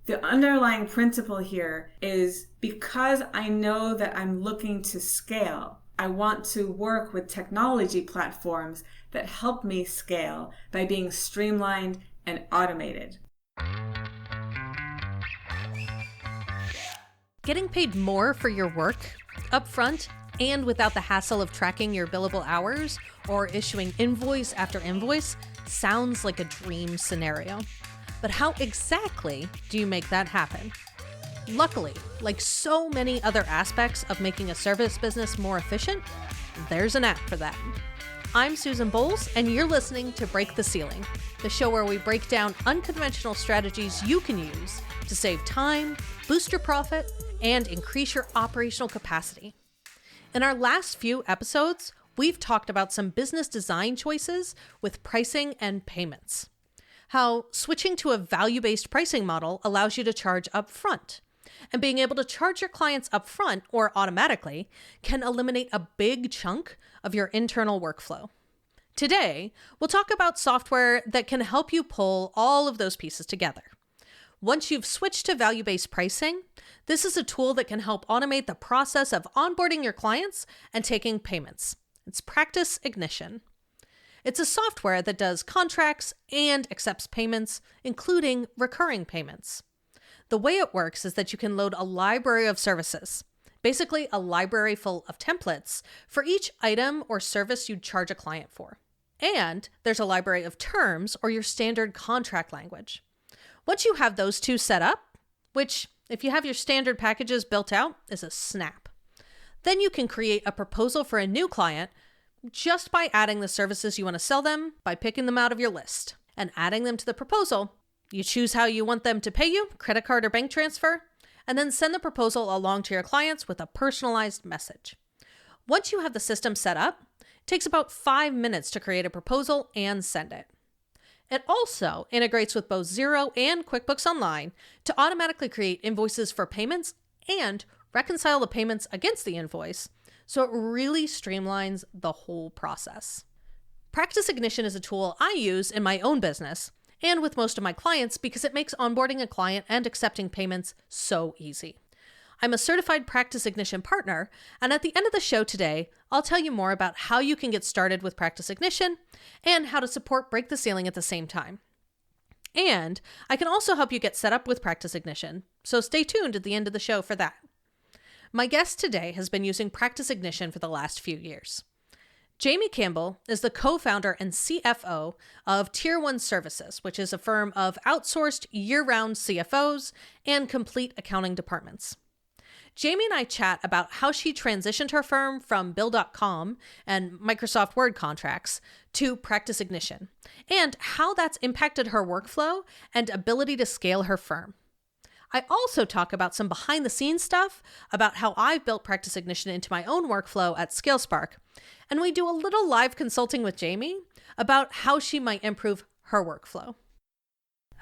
The underlying principle here is because I know that I'm looking to scale, I want to work with technology platforms that help me scale by being streamlined and automated. Getting paid more for your work upfront and without the hassle of tracking your billable hours or issuing invoice after invoice sounds like a dream scenario. But how exactly do you make that happen? Luckily, like so many other aspects of making a service business more efficient, there's an app for that. I'm Susan Bowles, and you're listening to Break the Ceiling, the show where we break down unconventional strategies you can use to save time, boost your profit, and increase your operational capacity. In our last few episodes, we've talked about some business design choices with pricing and payments. How switching to a value-based pricing model allows you to charge up front. And being able to charge your clients up front or automatically can eliminate a big chunk of your internal workflow. Today, we'll talk about software that can help you pull all of those pieces together. Once you've switched to value-based pricing, this is a tool that can help automate the process of onboarding your clients and taking payments. It's Practice Ignition. It's a software that does contracts and accepts payments, including recurring payments. The way it works is that you can load a library of services, basically a library full of templates for each item or service you'd charge a client for. And there's a library of terms or your standard contract language. Once you have those two set up, which if you have your standard packages built out is a snap, then you can create a proposal for a new client just by adding the services you want to sell them by picking them out of your list and adding them to the proposal. You choose how you want them to pay you, credit card or bank transfer, and then send the proposal along to your clients with a personalized message. Once you have the system set up, it takes about 5 minutes to create a proposal and send it. It also integrates with both Xero and QuickBooks Online to automatically create invoices for payments and reconcile the payments against the invoice, so it really streamlines the whole process. Practice Ignition is a tool I use in my own business and with most of my clients because it makes onboarding a client and accepting payments so easy. I'm a certified Practice Ignition partner, and at the end of the show today, I'll tell you more about how you can get started with Practice Ignition and how to support Break the Ceiling at the same time. And I can also help you get set up with Practice Ignition, so stay tuned at the end of the show for that. My guest today has been using Practice Ignition for the last few years. Jaime Campbell is the co-founder and CFO of Tier 1 Services, which is a firm of outsourced year-round CFOs and complete accounting departments. Jaime and I chat about how she transitioned her firm from Bill.com and Microsoft Word contracts to Practice Ignition, and how that's impacted her workflow and ability to scale her firm. I also talk about some behind-the-scenes stuff about how I've built Practice Ignition into my own workflow at ScaleSpark, and we do a little live consulting with Jaime about how she might improve her workflow.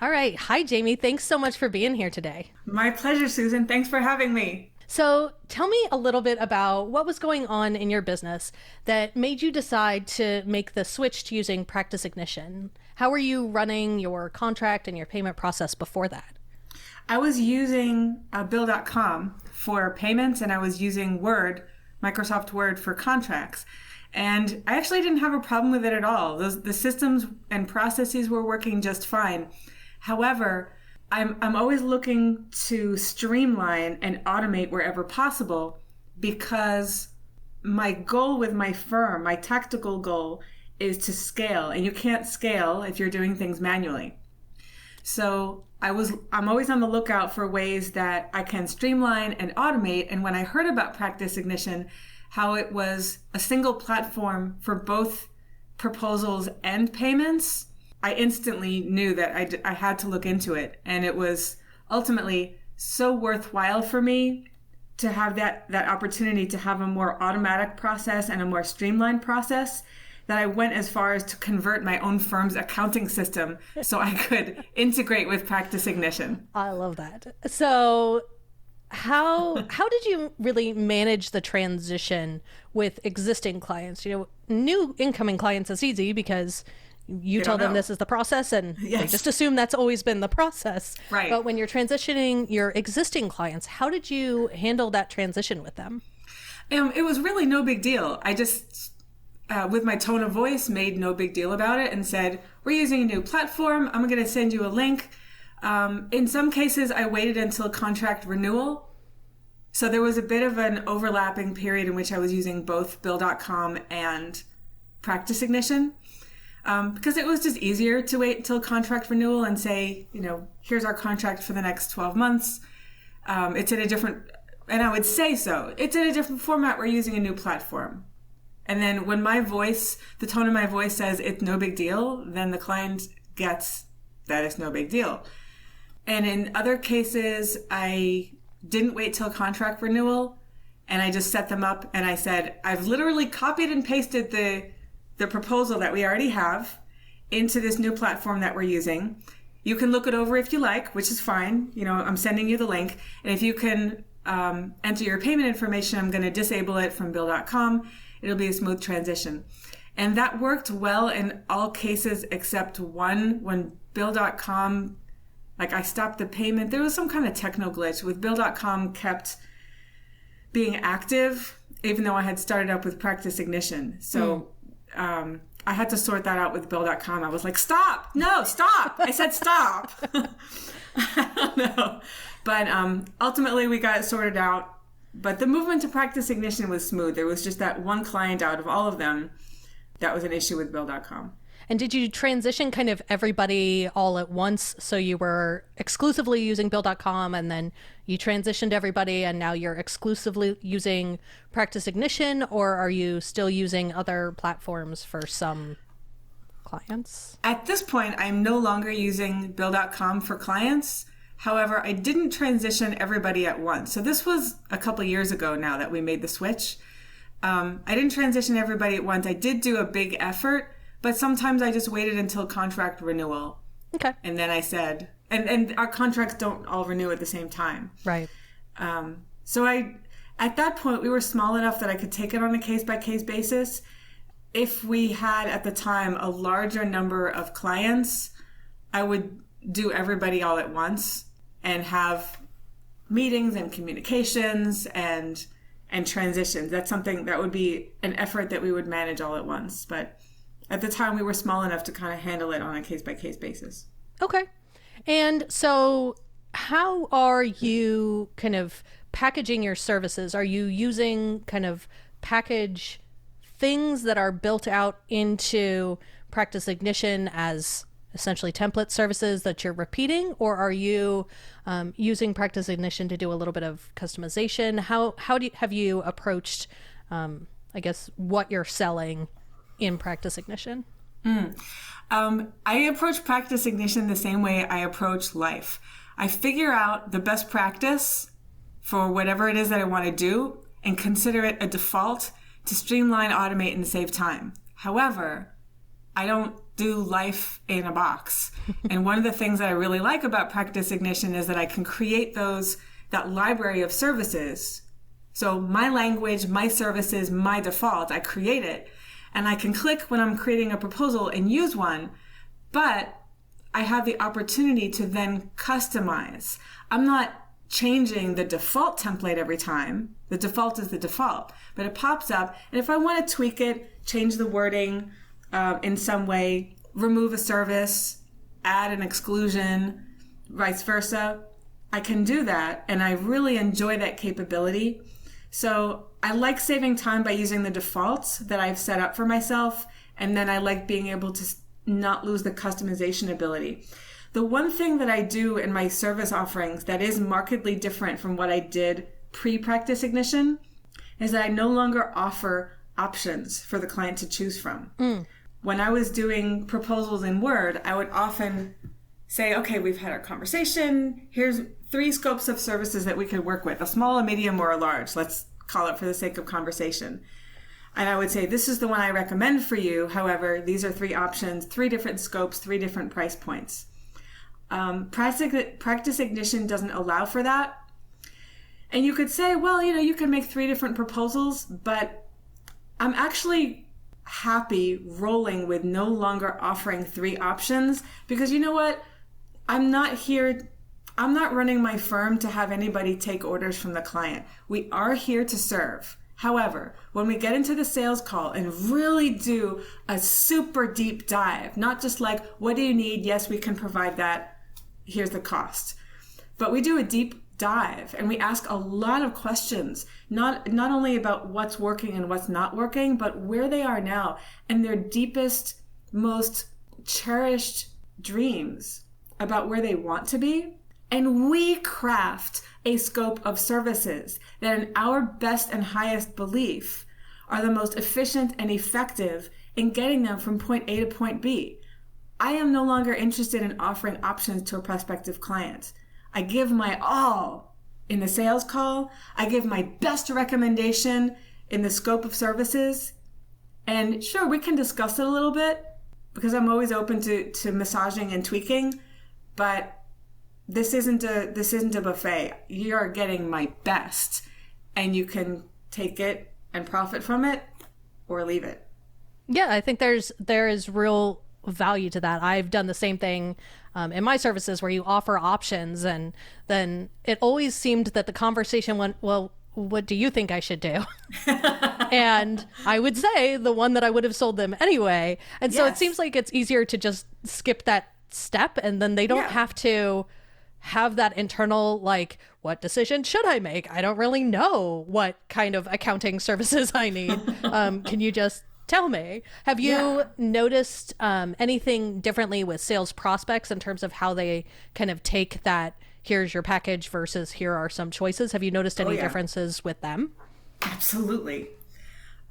All right. Hi, Jaime. Thanks so much for being here today. My pleasure, Susan. Thanks for having me. So tell me a little bit about what was going on in your business that made you decide to make the switch to using Practice Ignition. How were you running your contract and your payment process before that? I was using Bill.com for payments, and I was using Word, Microsoft Word, for contracts. And I actually didn't have a problem with it at all. The systems and processes were working just fine. However, I'm always looking to streamline and automate wherever possible, because my goal with my firm, my tactical goal, is to scale. And you can't scale if you're doing things manually. So I'm always on the lookout for ways that I can streamline and automate. And when I heard about Practice Ignition, how it was a single platform for both proposals and payments, I instantly knew that I had to look into it. And it was ultimately so worthwhile for me to have that opportunity to have a more automatic process and a more streamlined process, that I went as far as to convert my own firm's accounting system so I could integrate with Practice Ignition. I love that. So how did you really manage the transition with existing clients? You know, new incoming clients is easy because You tell them this is the process, and Yes. they just assume that's always been the process. Right. But when you're transitioning your existing clients, how did you handle that transition with them? It was really no big deal. I just, with my tone of voice, made no big deal about it and said, we're using a new platform. I'm going to send you a link. In some cases, I waited until contract renewal. So there was a bit of an overlapping period in which I was using both Bill.com and Practice Ignition, because it was just easier to wait until contract renewal and say, here's our contract for the next 12 months. It's in a different, and I would say so, it's in a different format. We're using a new platform. And then when my voice, the tone of my voice says it's no big deal, then the client gets that it's no big deal. And in other cases, I didn't wait till contract renewal, and I just set them up and I said, I've literally copied and pasted the proposal that we already have into this new platform that we're using. You can look it over if you like, which is fine. I'm sending you the link. And if you can enter your payment information, I'm going to disable it from Bill.com. It'll be a smooth transition. And that worked well in all cases except one, when Bill.com, I stopped the payment. There was some kind of techno glitch with Bill.com kept being active, even though I had started up with Practice Ignition. So I had to sort that out with Bill.com. I was like, stop! No, stop! I said stop! I don't know. But ultimately we got it sorted out. But the movement to Practice Ignition was smooth. There was just that one client out of all of them that was an issue with Bill.com. And did you transition kind of everybody all at once? So you were exclusively using Bill.com, and then you transitioned everybody and now you're exclusively using Practice Ignition, or are you still using other platforms for some clients? At this point, I'm no longer using Bill.com for clients. However, I didn't transition everybody at once. So this was a couple years ago now that we made the switch. I didn't transition everybody at once. I did do a big effort, but sometimes I just waited until contract renewal. Okay. And then I said, and our contracts don't all renew at the same time. Right. So at that point, we were small enough that I could take it on a case-by-case basis. If we had at the time a larger number of clients, I would do everybody all at once and have meetings and communications and transitions. That's something that would be an effort that we would manage all at once. But at the time, we were small enough to kind of handle it on a case-by-case basis. Okay. And so how are you kind of packaging your services? Are you using kind of package things that are built out into Practice Ignition as essentially template services that you're repeating, or are you using Practice Ignition to do a little bit of customization? How have you approached, I guess, what you're selling in Practice Ignition? I approach Practice Ignition the same way I approach life. I figure out the best practice for whatever it is that I want to do and consider it a default to streamline, automate, and save time. However, I don't do life in a box. And one of the things that I really like about Practice Ignition is that I can create that library of services. So my language, my services, my default, I create it. And I can click when I'm creating a proposal and use one, but I have the opportunity to then customize. I'm not changing the default template every time. The default is the default, but it pops up. And if I want to tweak it, change the wording in some way, remove a service, add an exclusion, vice versa, I can do that. And I really enjoy that capability. So I like saving time by using the defaults that I've set up for myself. And then I like being able to not lose the customization ability. The one thing that I do in my service offerings that is markedly different from what I did pre-Practice Ignition is that I no longer offer options for the client to choose from. When I was doing proposals in Word, I would often say, okay, we've had our conversation. Here's 3 scopes of services that we could work with, a small, a medium, or a large. Let's call it for the sake of conversation. And I would say, this is the one I recommend for you. However, these are 3 options, 3 different scopes, 3 different price points. Practice Ignition doesn't allow for that. And you could say, well, you can make 3 different proposals, but I'm actually happy rolling with no longer offering 3 options, because you know what? I'm not running my firm to have anybody take orders from the client. We are here to serve. However, when we get into the sales call and really do a super deep dive, not just like, what do you need? Yes, we can provide that. Here's the cost. But we do a deep dive and we ask a lot of questions, not only about what's working and what's not working, but where they are now and their deepest, most cherished dreams about where they want to be. And we craft a scope of services that in our best and highest belief are the most efficient and effective in getting them from point A to point B. I am no longer interested in offering options to a prospective client. I give my all in the sales call. I give my best recommendation in the scope of services. And sure, we can discuss it a little bit because I'm always open to massaging and tweaking, but this isn't a buffet. You are getting my best, and you can take it and profit from it or leave it. Yeah, I think there is real value to that. I've done the same thing in my services where you offer options, and then it always seemed that the conversation went, well, what do you think I should do? And I would say the one that I would have sold them anyway. And so It seems like it's easier to just skip that step, and then they don't have to have that internal, like, what decision should I make? I don't really know what kind of accounting services I need. Can you just tell me? Have you noticed anything differently with sales prospects in terms of how they kind of take that, here's your package versus here are some choices? Have you noticed any differences with them? Absolutely.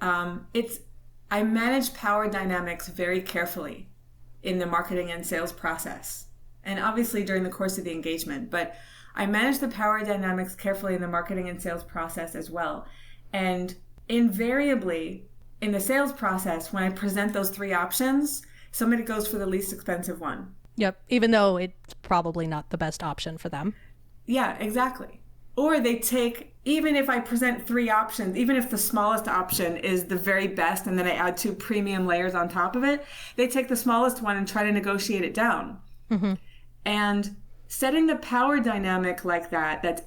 I manage power dynamics very carefully in the marketing and sales process, and obviously during the course of the engagement, but I manage the power dynamics carefully in the marketing and sales process as well. And invariably in the sales process, when I present those 3 options, somebody goes for the least expensive one. Yep. Even though it's probably not the best option for them. Yeah, exactly. Or they take, even if I present 3 options, even if the smallest option is the very best and then I add 2 premium layers on top of it, they take the smallest one and try to negotiate it down. Mm-hmm. And setting the power dynamic like that, that's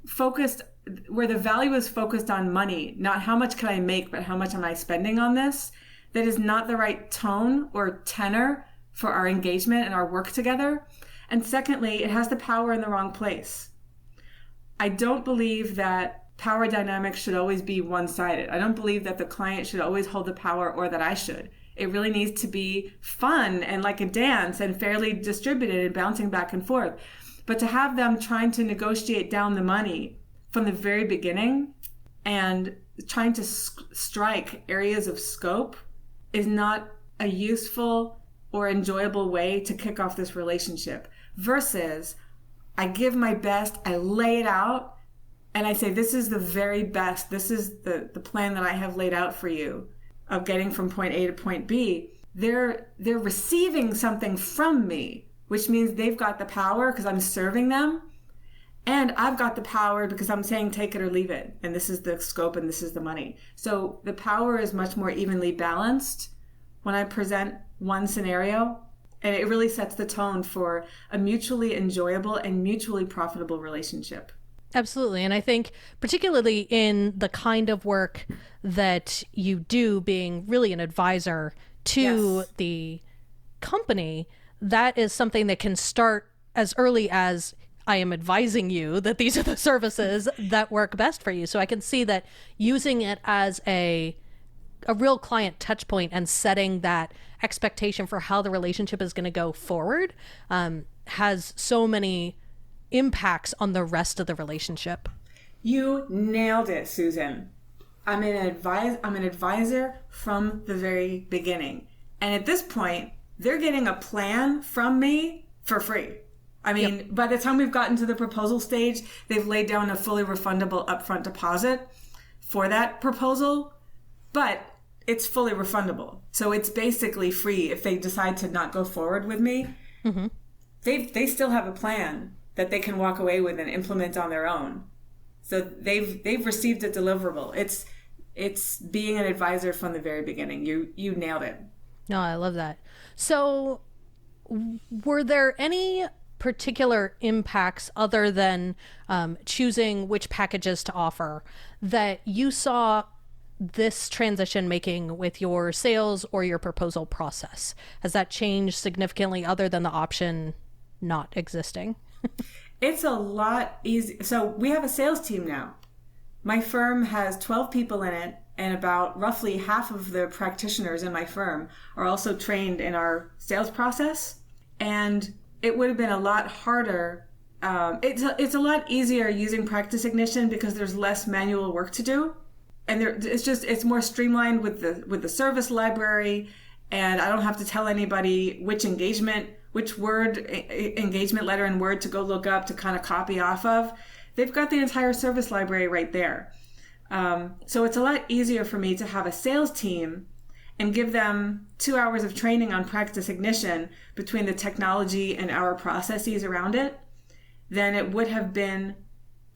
focused, where the value is focused on money, not how much can I make, but how much am I spending on this, that is not the right tone or tenor for our engagement and our work together. And secondly, it has the power in the wrong place. I don't believe that power dynamics should always be one-sided. I don't believe that the client should always hold the power or that I should. It really needs to be fun and like a dance and fairly distributed and bouncing back and forth. But to have them trying to negotiate down the money from the very beginning and trying to strike areas of scope is not a useful or enjoyable way to kick off this relationship. Versus, I give my best, I lay it out, and I say, this is the very best. This is the plan that I have laid out for you of getting from point A to point B. They're receiving something from me, which means they've got the power because I'm serving them. And I've got the power because I'm saying take it or leave it. And this is the scope and this is the money. So the power is much more evenly balanced when I present one scenario. And it really sets the tone for a mutually enjoyable and mutually profitable relationship. Absolutely. And I think particularly in the kind of work that you do, being really an advisor to the company, that is something that can start as early as I am advising you that these are the services that work best for you. So I can see that using it as a real client touch point and setting that expectation for how the relationship is going to go forward has so many impacts on the rest of the relationship. You nailed it, Susan. I'm an advisor from the very beginning. And at this point, they're getting a plan from me for free. I mean, by the time we've gotten to the proposal stage, they've laid down a fully refundable upfront deposit for that proposal, but it's fully refundable. So it's basically free if they decide to not go forward with me. Mm-hmm. They still have a plan that they can walk away with and implement on their own. So they've received a deliverable. It's being an advisor from the very beginning. You nailed it. No, I love that. So were there any particular impacts other than choosing which packages to offer that you saw this transition making with your sales or your proposal process? Has that changed significantly other than the option not existing? It's a lot easier. So we have a sales team now. My firm has 12 people in it, and about roughly half of the practitioners in my firm are also trained in our sales process. And it would have been a lot harder. It's a lot easier using Practice Ignition because there's less manual work to do. And it's more streamlined with the service library, and I don't have to tell anybody which engagement letter in Word to go look up to kind of copy off of. They've got the entire service library right there. So it's a lot easier for me to have a sales team and give them 2 hours of training on Practice Ignition between the technology and our processes around it than it would have been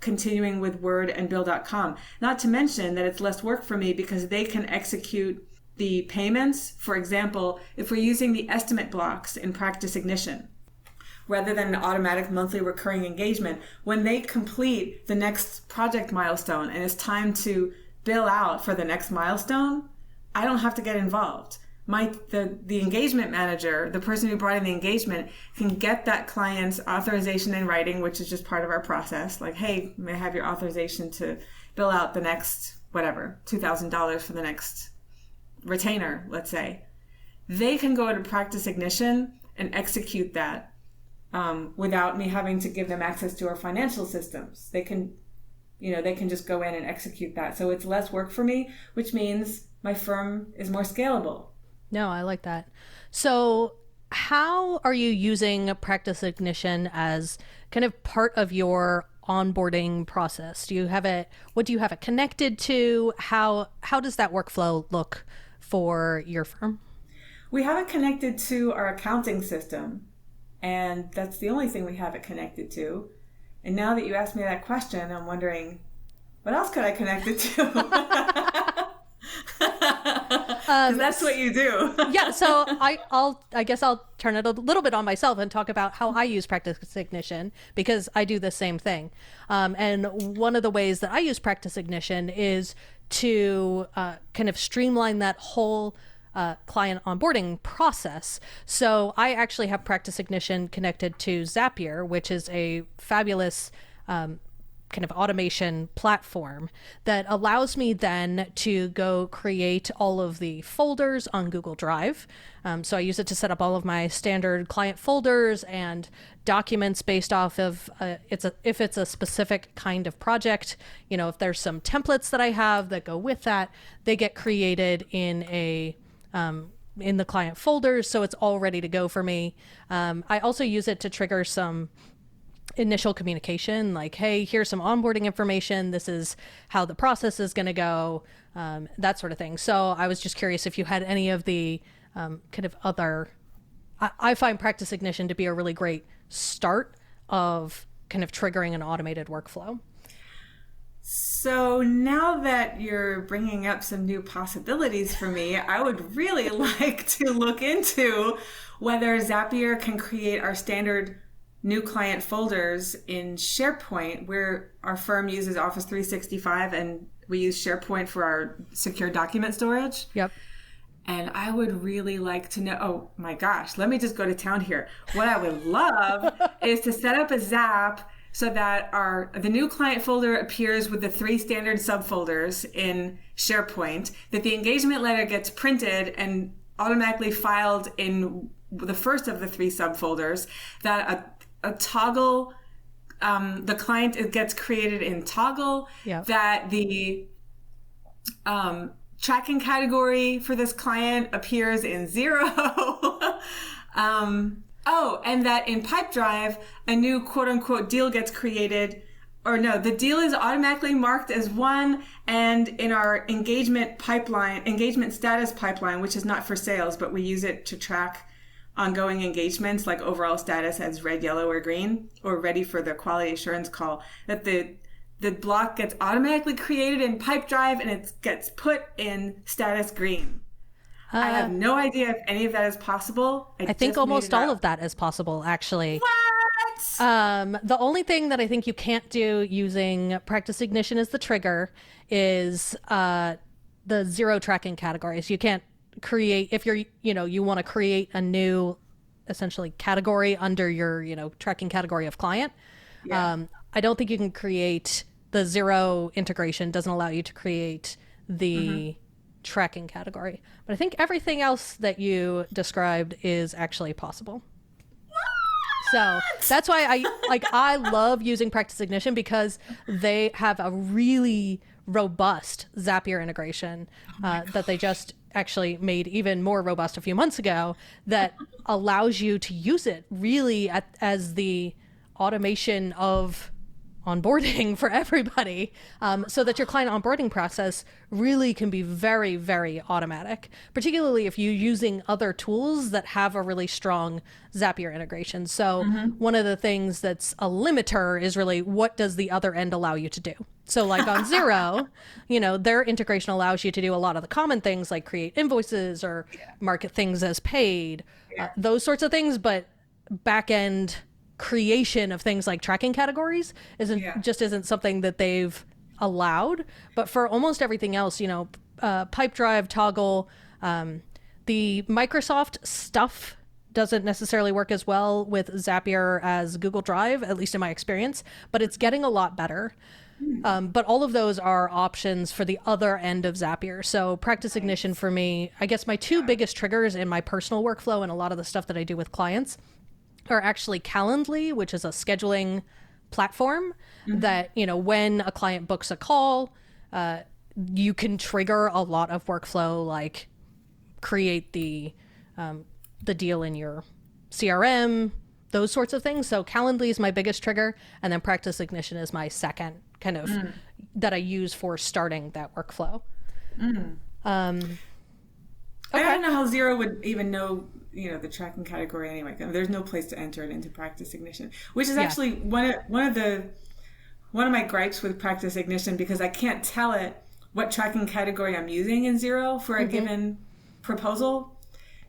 continuing with Word and Bill.com. Not to mention that it's less work for me because they can execute the payments. For example, if we're using the estimate blocks in Practice Ignition, rather than an automatic monthly recurring engagement, when they complete the next project milestone and it's time to bill out for the next milestone, I don't have to get involved. The engagement manager, the person who brought in the engagement, can get that client's authorization in writing, which is just part of our process. Like, hey, may I have your authorization to bill out the next, whatever, $2,000 for the next retainer, let's say. They can go to Practice Ignition and execute that without me having to give them access to our financial systems. They can just go in and execute that. So it's less work for me, which means my firm is more scalable. No, I like that. So how are you using Practice Ignition as kind of part of your onboarding process? Do you have it, what do you have it connected to? How does that workflow look for your firm? We have it connected to our accounting system, and that's the only thing we have it connected to. And now that you asked me that question, I'm wondering, what else could I connect it to? That's what you do. Yeah, so I guess I'll turn it a little bit on myself and talk about how I use Practice Ignition, because I do the same thing. And one of the ways that I use Practice Ignition is to kind of streamline that whole client onboarding process. So I actually have Practice Ignition connected to Zapier, which is a fabulous kind of automation platform that allows me then to go create all of the folders on Google Drive. So I use it to set up all of my standard client folders and documents based off of if it's a specific kind of project. You know, if there's some templates that I have that go with that, they get created in the client folders, so it's all ready to go for me. I also use it to trigger some initial communication, like, hey, here's some onboarding information, this is how the process is going to go, that sort of thing. So I was just curious if you had any of the kind of other, I find Practice Ignition to be a really great start of kind of triggering an automated workflow. So now that you're bringing up some new possibilities for me, I would really like to look into whether Zapier can create our standard new client folders in SharePoint, where our firm uses Office 365 and we use SharePoint for our secure document storage. Yep. And I would really like to know, oh my gosh, let me just go to town here. What I would love is to set up a Zap so that the new client folder appears with the 3 standard subfolders in SharePoint, that the engagement letter gets printed and automatically filed in the first of the 3 subfolders, that a toggle, the client, it gets created in toggle, yep. That the tracking category for this client appears in 0. And that in Pipedrive, a new quote unquote deal gets created, or no, the deal is automatically marked as 1, and in our engagement status pipeline, which is not for sales, but we use it to track ongoing engagements, like overall status as red, yellow, or green, or ready for the quality assurance call, that the the block gets automatically created in Pipedrive and it gets put in status green. I have no idea if any of that is possible. I think almost all of that is possible, actually. What? The only thing that I think you can't do using Practice Ignition as the trigger is the zero tracking categories. You can't create, if you're, you want to create a new, essentially, category under your, tracking category of client. Yeah. I don't think you can create the zero integration, doesn't allow you to create the tracking category. But I think everything else that you described is actually possible. So that's why I love using Practice Ignition, because they have a really robust Zapier integration that they just actually made even more robust a few months ago, that allows you to use it really as the automation of onboarding for everybody, so that your client onboarding process really can be very, very automatic, particularly if you're using other tools that have a really strong Zapier integration. So one of the things that's a limiter is really, what does the other end allow you to do? So like on Xero, their integration allows you to do a lot of the common things like create invoices or market things as paid, those sorts of things, but back end creation of things like tracking categories isn't something that they've allowed. But for almost everything else, Pipedrive, Toggle, the Microsoft stuff doesn't necessarily work as well with Zapier as Google Drive, at least in my experience, but it's getting a lot better. But all of those are options for the other end of Zapier. So Practice Ignition for me, I guess my two biggest triggers in my personal workflow and a lot of the stuff that I do with clients are actually Calendly, which is a scheduling platform that, when a client books a call, you can trigger a lot of workflow, like create the deal in your CRM, those sorts of things. So Calendly is my biggest trigger, and then Practice Ignition is my second kind of that I use for starting that workflow. Okay. I don't know how Xero would even know, the tracking category anyway. There's no place to enter it into Practice Ignition, which is actually one of my gripes with Practice Ignition, because I can't tell it what tracking category I'm using in Xero for a given proposal.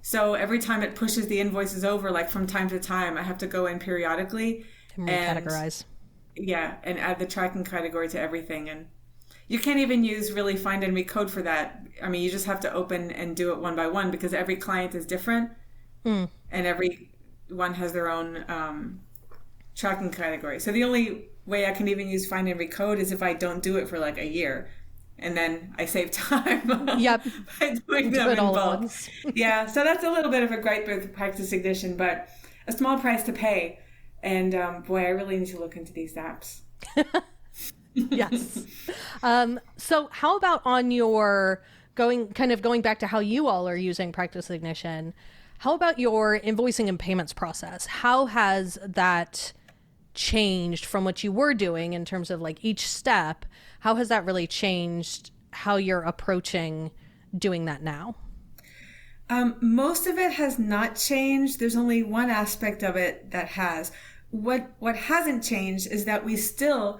So every time it pushes the invoices over, like from time to time, I have to go in periodically and categorize. Yeah, and add the tracking category to everything. And you can't even use really find and recode for that. I mean, you just have to open and do it one by one, because every client is different and every one has their own tracking category. So the only way I can even use find and recode is if I don't do it for like a year, and then I save time by doing them in bulk. Yeah, so that's a little bit of a gripe with Practice Ignition, but a small price to pay. And boy, I really need to look into these apps. Yes. So how about on your going back to how you all are using Practice Ignition, how about your invoicing and payments process? How has that changed from what you were doing in terms of like each step? How has that really changed how you're approaching doing that now? Most of it has not changed. There's only one aspect of it that has. What hasn't changed is that we still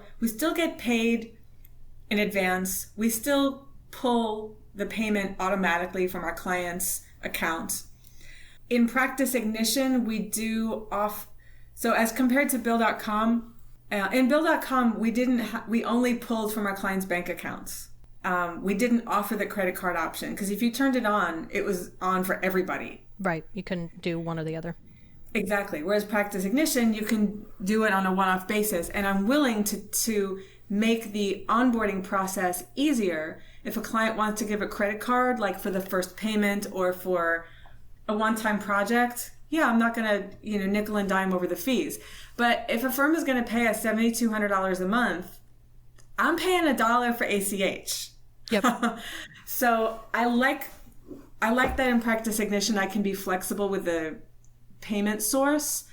get paid in advance. We still pull the payment automatically from our client's account. In Practice Ignition, we do so as compared to Bill.com, in Bill.com, we only pulled from our client's bank accounts. We didn't offer the credit card option, because if you turned it on, it was on for everybody. Right. You couldn't do one or the other. Exactly. Whereas Practice Ignition, you can do it on a one-off basis. And I'm willing to make the onboarding process easier. If a client wants to give a credit card, like for the first payment or for a one-time project, I'm not going to, nickel and dime over the fees. But if a firm is going to pay us $7,200 a month, I'm paying $1 for ACH. Yep. So I like that in Practice Ignition, I can be flexible with the payment source.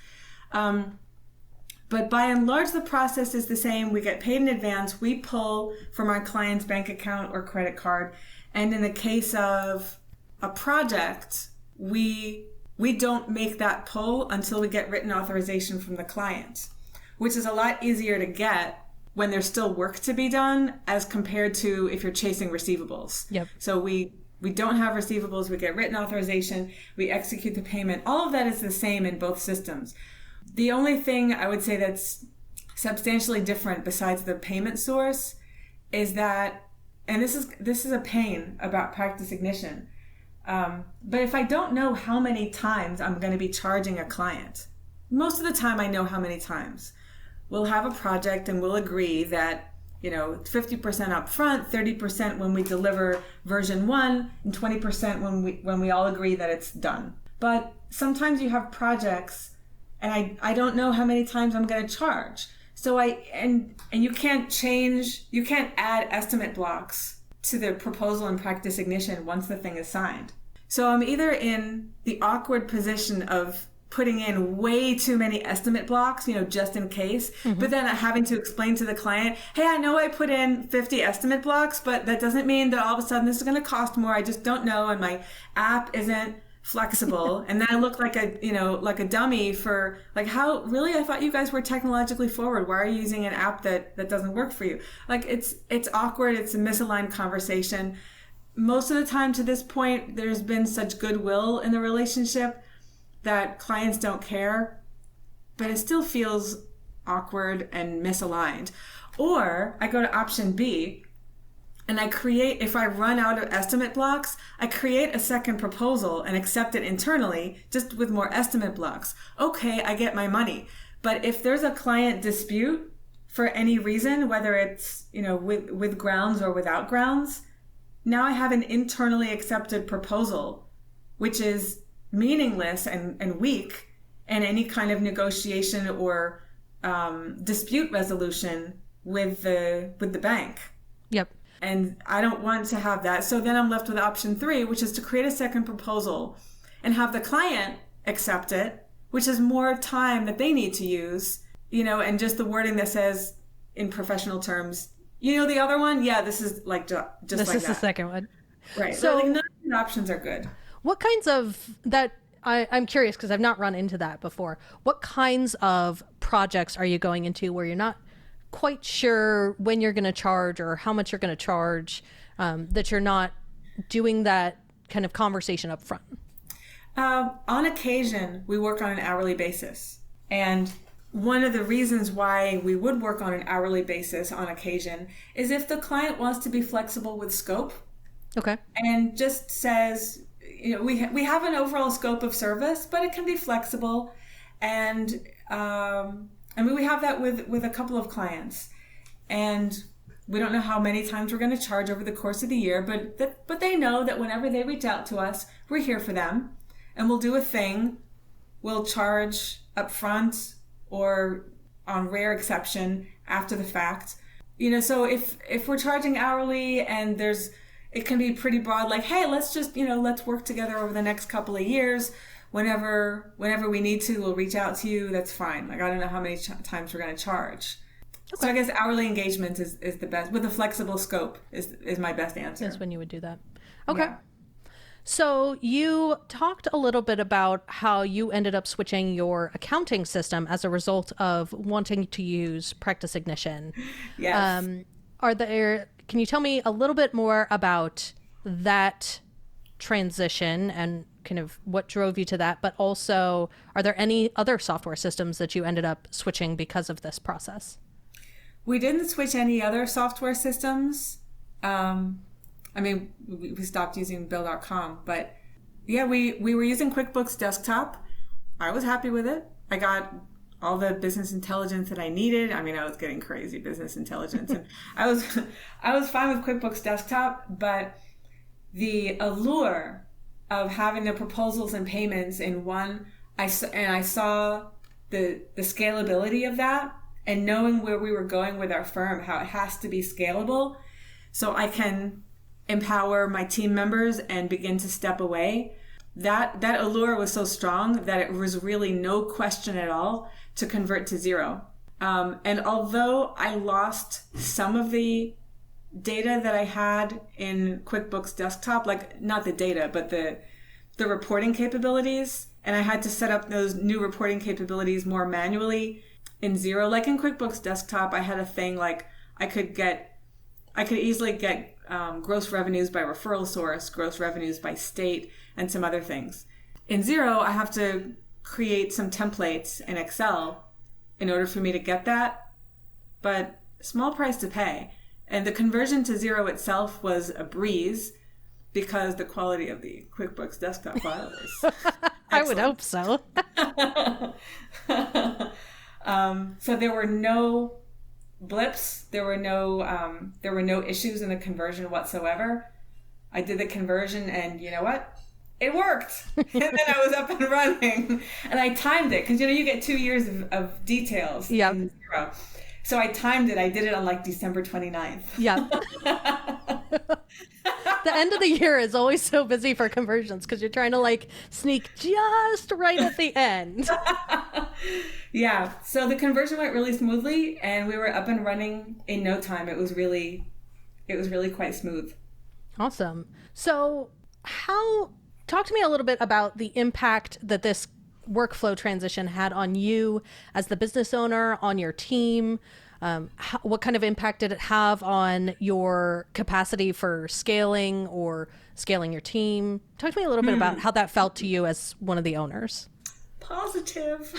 But by and large, the process is the same. We get paid in advance. We pull from our client's bank account or credit card. And in the case of a project, we don't make that pull until we get written authorization from the client, which is a lot easier to get when there's still work to be done as compared to if you're chasing receivables. Yep. So we don't have receivables, we get written authorization, we execute the payment. All of that is the same in both systems. The only thing I would say that's substantially different besides the payment source is that, and this is a pain about Practice Ignition, but if I don't know how many times I'm going to be charging a client, most of the time I know how many times. We'll have a project and we'll agree that 50% upfront, 30% when we deliver version 1, and 20% when we all agree that it's done. But sometimes you have projects and I don't know how many times I'm going to charge. So and you can't add estimate blocks to the proposal in Practice Ignition once the thing is signed. So I'm either in the awkward position of putting in way too many estimate blocks, just in case, but then having to explain to the client, hey, I know I put in 50 estimate blocks, but that doesn't mean that all of a sudden this is going to cost more. I just don't know. And my app isn't flexible. And then I look like a dummy for how really, I thought you guys were technologically forward. Why are you using an app that doesn't work for you? It's awkward. It's a misaligned conversation. Most of the time to this point, there's been such goodwill in the relationship that clients don't care, but it still feels awkward and misaligned. Or I go to option B and if I run out of estimate blocks, I create a second proposal and accept it internally just with more estimate blocks. Okay, I get my money. But if there's a client dispute for any reason, whether it's, with grounds or without grounds, now I have an internally accepted proposal, which is meaningless and weak in any kind of negotiation or dispute resolution with the bank. Yep. And I don't want to have that. So then I'm left with option 3, which is to create a second proposal and have the client accept it, which is more time that they need to use, and just the wording that says in professional terms, the other one, yeah, this is just like that. This is the second one. Right. So none of the options are good. What kinds of that, I'm curious because I've not run into that before. What kinds of projects are you going into where you're not quite sure when you're going to charge or how much you're going to charge, that you're not doing that kind of conversation up front? On occasion, we work on an hourly basis. And one of the reasons why we would work on an hourly basis on occasion is if the client wants to be flexible with scope. Okay. And just says, we have an overall scope of service, but it can be flexible. And we have that with a couple of clients. And we don't know how many times we're going to charge over the course of the year, but they know that whenever they reach out to us, we're here for them. And we'll do a thing. We'll charge up front or on rare exception after the fact. So if we're charging hourly and it can be pretty broad, like, hey, let's just, let's work together over the next couple of years. Whenever we need to, we'll reach out to you. That's fine. I don't know how many times we're going to charge. Okay. So I guess hourly engagement is the best. With a flexible scope is my best answer. That's when you would do that. Okay. Yeah. So you talked a little bit about how you ended up switching your accounting system as a result of wanting to use Practice Ignition. Yes. Can you tell me a little bit more about that transition and kind of what drove you to that? But also, are there any other software systems that you ended up switching because of this process? We didn't switch any other software systems. We stopped using bill.com, but yeah, we were using QuickBooks Desktop. I was happy with it. I got all the business intelligence that I needed. I was getting crazy business intelligence, and I was fine with QuickBooks Desktop, but the allure of having the proposals and payments in one, I saw the scalability of that, and knowing where we were going with our firm, how it has to be scalable, so I can empower my team members and begin to step away. That allure was so strong that it was really no question at all to convert to Xero. And although I lost some of the data that I had in QuickBooks Desktop, like not the data, but the reporting capabilities, and I had to set up those new reporting capabilities more manually, in Xero. Like in QuickBooks Desktop, I had a thing like I could easily get gross revenues by referral source, gross revenues by state, and some other things. In Xero, I have to create some templates in Excel in order for me to get that, but small price to pay. And the conversion to Xero itself was a breeze because the quality of the QuickBooks Desktop file is I would hope so. So there were no blips. There were no issues in the conversion whatsoever. I did the conversion, and you know what? It worked. And then I was up and running, and I timed it because you get 2 years of details. Yep. In Xero. So I timed it. I did it on like December 29th. Yeah. The end of the year is always so busy for conversions because you're trying to like sneak just right at the end. Yeah. So the conversion went really smoothly, and we were up and running in no time. It was really quite smooth. Awesome. So talk to me a little bit about the impact that this workflow transition had on you as the business owner, on your team. What kind of impact did it have on your capacity for scaling or scaling your team? Talk to me a little bit about how that felt to you as one of the owners. Positive.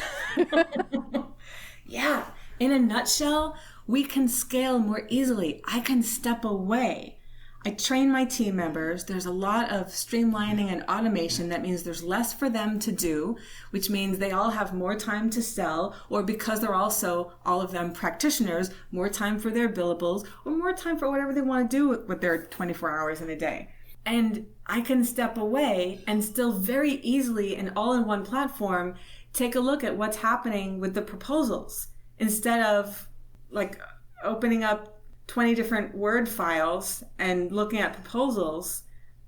Yeah. In a nutshell, we can scale more easily. I can step away. I train my team members. There's a lot of streamlining and automation. That means there's less for them to do, which means they all have more time to sell, or because they're also, all of them practitioners, more time for their billables, or more time for whatever they want to do with their 24 hours in a day. And I can step away and still very easily and all in one platform take a look at what's happening with the proposals instead of like opening up 20 different Word files and looking at proposals.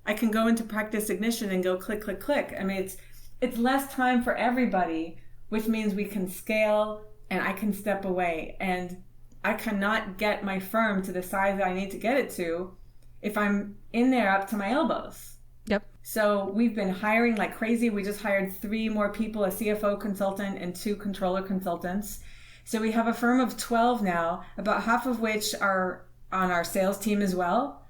I can go into Practice Ignition and go click, click, click. I mean, it's less time for everybody, which means we can scale and I can step away. And I cannot get my firm to the size that I need to get it to if I'm in there up to my elbows. Yep. So we've been hiring like crazy. We just hired 3 more people, a CFO consultant and 2 controller consultants. So we have a firm of 12 now, about half of which are on our sales team as well.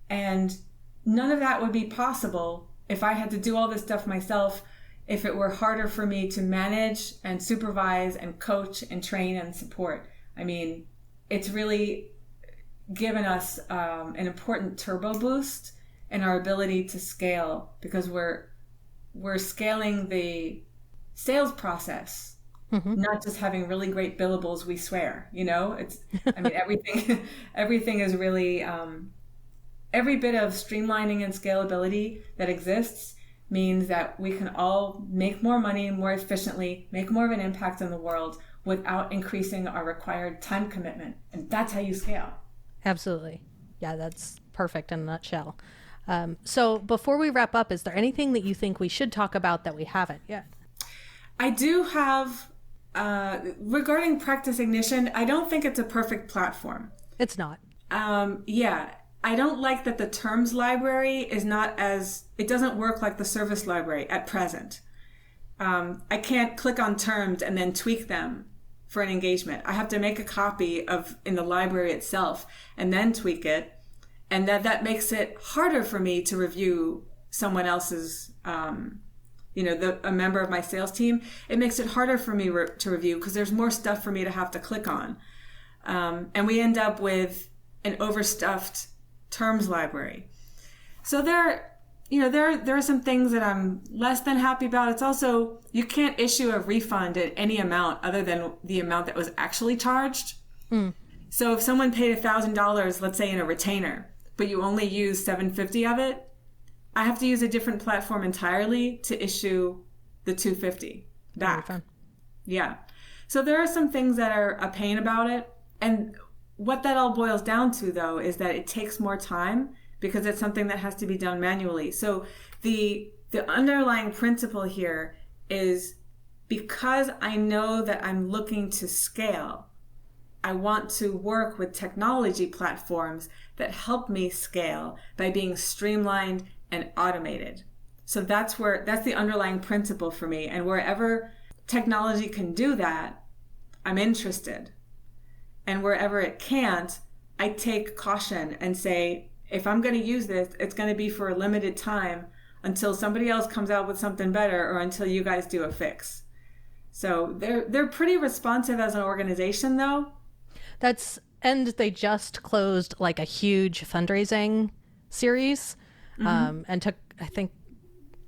And none of that would be possible if I had to do all this stuff myself, if it were harder for me to manage and supervise and coach and train and support. I mean, it's really given us an important turbo boost in our ability to scale because we're scaling the sales process. Mm-hmm. Not just having really great billables, we swear, everything is really, every bit of streamlining and scalability that exists means that we can all make more money more efficiently, make more of an impact in the world without increasing our required time commitment. And that's how you scale. Absolutely. Yeah, that's perfect in a nutshell. So before we wrap up, is there anything that you think we should talk about that we haven't yet? I do have... regarding Practice Ignition, I don't think it's a perfect platform. It's not. I don't like that the terms library it doesn't work like the service library at present. I can't click on terms and then tweak them for an engagement. I have to make a copy in the library itself and then tweak it. And that makes it harder for me to review someone else's a member of my sales team. It makes it harder for me to review because there's more stuff for me to have to click on. And we end up with an overstuffed terms library. So there are some things that I'm less than happy about. It's also, you can't issue a refund at any amount other than the amount that was actually charged. So if someone paid $1,000, let's say in a retainer, but you only use $750 of it, I have to use a different platform entirely to issue the $250 back. Yeah. So there are some things that are a pain about it. And what that all boils down to, though, is that it takes more time because it's something that has to be done manually. So the underlying principle here is because I know that I'm looking to scale, I want to work with technology platforms that help me scale by being streamlined and automated. So that's the underlying principle for me. And wherever technology can do that, I'm interested. And wherever it can't, I take caution and say, if I'm going to use this, it's going to be for a limited time until somebody else comes out with something better or until you guys do a fix. So they're pretty responsive as an organization, though. And they just closed like a huge fundraising series, and took, I think,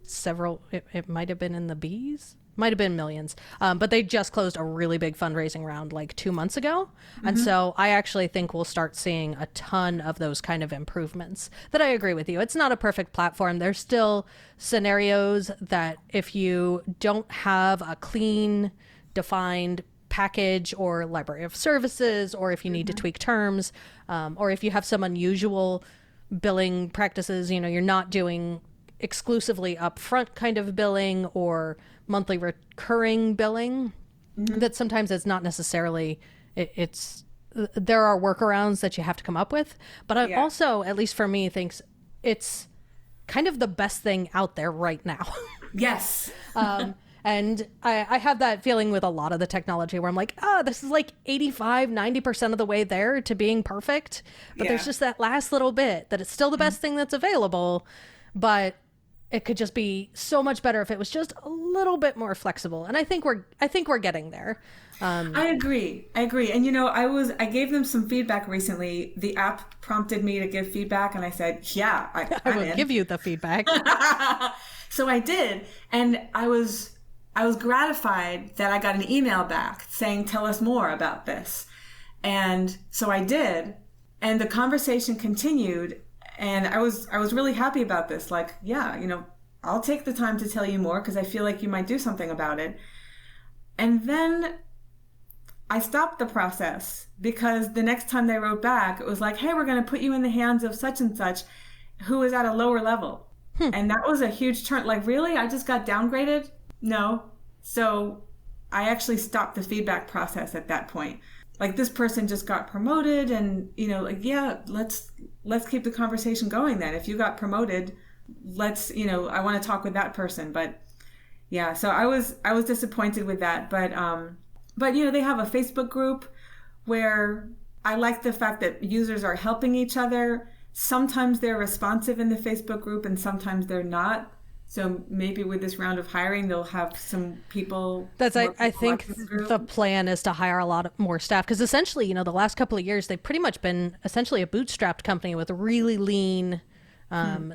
several, it might have been in the B's, might have been millions, but they just closed a really big fundraising round like 2 months ago. And so I actually think we'll start seeing a ton of those kind of improvements. That I agree with you. It's not a perfect platform. There's still scenarios that if you don't have a clean, defined package or library of services, or if you need to tweak terms, or if you have some unusual billing practices, you're not doing exclusively upfront kind of billing or monthly recurring billing, that sometimes it's not necessarily, there are workarounds that you have to come up with. But I also, at least for me, thinks it's kind of the best thing out there right now. Yes. And I have that feeling with a lot of the technology where I'm like, this is like 85-90% of the way there to being perfect. But there's just that last little bit that it's still the best thing that's available, but it could just be so much better if it was just a little bit more flexible. And I think we're getting there. I agree. And I gave them some feedback recently. The app prompted me to give feedback, and I said, I will give you the feedback. So I did, and I was gratified that I got an email back saying, tell us more about this. And so I did, and the conversation continued. And I was really happy about this. Like, I'll take the time to tell you more because I feel like you might do something about it. And then I stopped the process because the next time they wrote back, it was like, hey, we're going to put you in the hands of such and such who is at a lower level. And that was a huge turn. Like, really? I just got downgraded? No. So I actually stopped the feedback process at that point. Like, this person just got promoted and, let's keep the conversation going then. If you got promoted, I want to talk with that person. But yeah, so I was disappointed with that. But they have a Facebook group where I like the fact that users are helping each other. Sometimes they're responsive in the Facebook group and sometimes they're not. So maybe with this round of hiring, they'll have some people. I think the plan is to hire a lot more staff because essentially, the last couple of years, they've pretty much been essentially a bootstrapped company with a really lean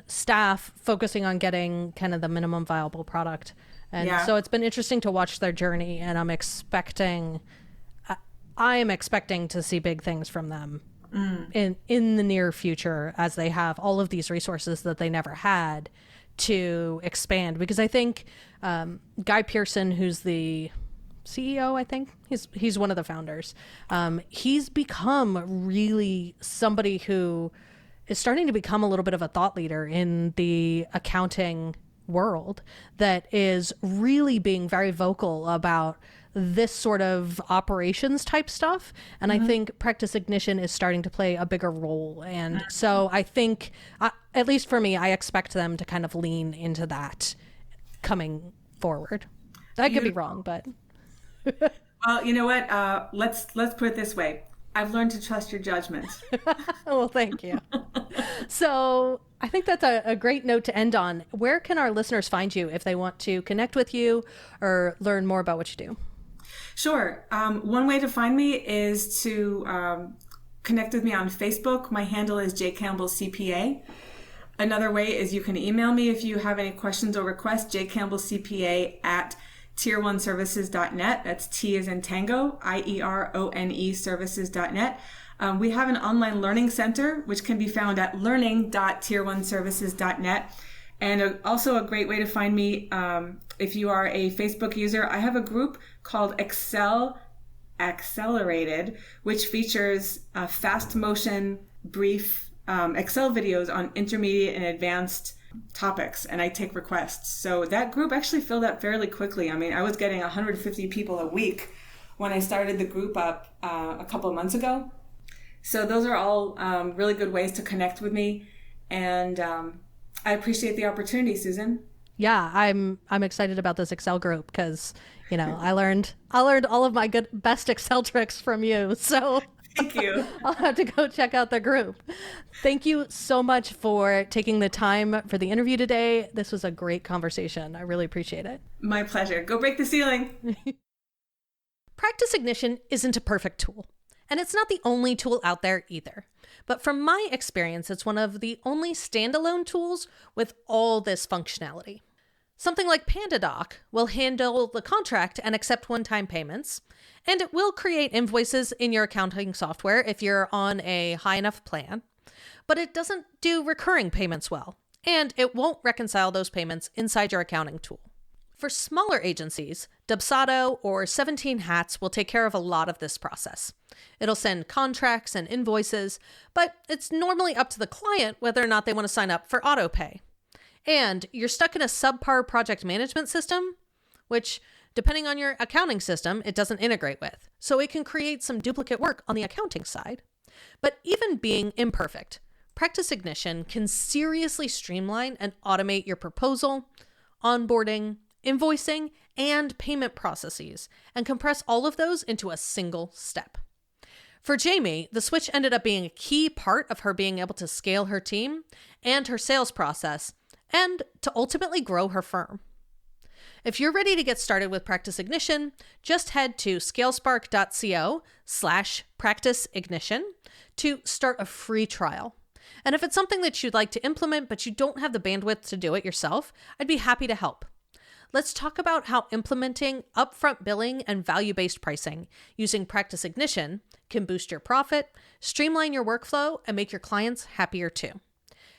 staff focusing on getting kind of the minimum viable product. And so it's been interesting to watch their journey, and I am expecting to see big things from them in the near future as they have all of these resources that they never had to expand. Because I think Guy Pearson, who's the CEO, I think he's one of the founders, he's become really somebody who is starting to become a little bit of a thought leader in the accounting world that is really being very vocal about this sort of operations type stuff. And I think Practice Ignition is starting to play a bigger role. And so I think, at least for me, I expect them to kind of lean into that coming forward. I could be wrong, but. Well, you know what? Let's put it this way. I've learned to trust your judgment. Well, thank you. So I think that's a great note to end on. Where can our listeners find you if they want to connect with you or learn more about what you do? Sure. One way to find me is to connect with me on Facebook. My handle is jcampbellcpa. Another way is you can email me if you have any questions or requests, jcampbellcpa@tier1services.net. That's T as in Tango, IERONE services.net. We have an online learning center, which can be found at learning.tier1services.net. And also a great way to find me, if you are a Facebook user, I have a group called Excel Accelerated, which features fast motion, brief Excel videos on intermediate and advanced topics, and I take requests. So that group actually filled up fairly quickly. I mean, I was getting 150 people a week when I started the group up a couple of months ago. So those are all really good ways to connect with me. And I appreciate the opportunity, Susan. Yeah, I'm excited about this Excel group because, I learned all of my best Excel tricks from you. So Thank you. I'll have to go check out the group. Thank you so much for taking the time for the interview today. This was a great conversation. I really appreciate it. My pleasure. Go break the ceiling. Practice Ignition isn't a perfect tool, and it's not the only tool out there either. But from my experience, it's one of the only standalone tools with all this functionality. Something like PandaDoc will handle the contract and accept one-time payments, and it will create invoices in your accounting software if you're on a high enough plan, but it doesn't do recurring payments well, and it won't reconcile those payments inside your accounting tool. For smaller agencies, Dubsado or 17 Hats will take care of a lot of this process. It'll send contracts and invoices, but it's normally up to the client whether or not they want to sign up for autopay. And you're stuck in a subpar project management system, which, depending on your accounting system, it doesn't integrate with. So it can create some duplicate work on the accounting side. But even being imperfect, Practice Ignition can seriously streamline and automate your proposal, onboarding, invoicing, and payment processes, and compress all of those into a single step. For Jaime, the switch ended up being a key part of her being able to scale her team and her sales process, and to ultimately grow her firm. If you're ready to get started with Practice Ignition, just head to scalespark.co/practiceignition to start a free trial. And if it's something that you'd like to implement, but you don't have the bandwidth to do it yourself, I'd be happy to help. Let's talk about how implementing upfront billing and value-based pricing using Practice Ignition can boost your profit, streamline your workflow, and make your clients happier too.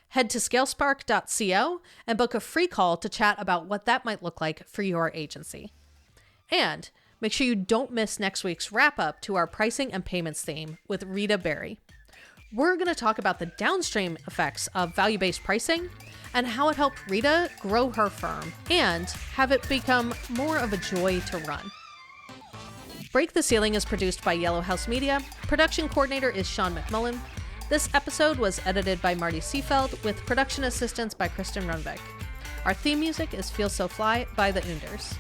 Head to scalespark.co and book a free call to chat about what that might look like for your agency. And make sure you don't miss next week's wrap-up to our pricing and payments theme with Rita Berry. We're going to talk about the downstream effects of value-based pricing and how it helped Rita grow her firm and have it become more of a joy to run. Break the Ceiling is produced by Yellow House Media. Production coordinator is Sean McMullen. This episode was edited by Marty Seefeld with production assistance by Kristen Runbeck. Our theme music is Feel So Fly by the Oonders.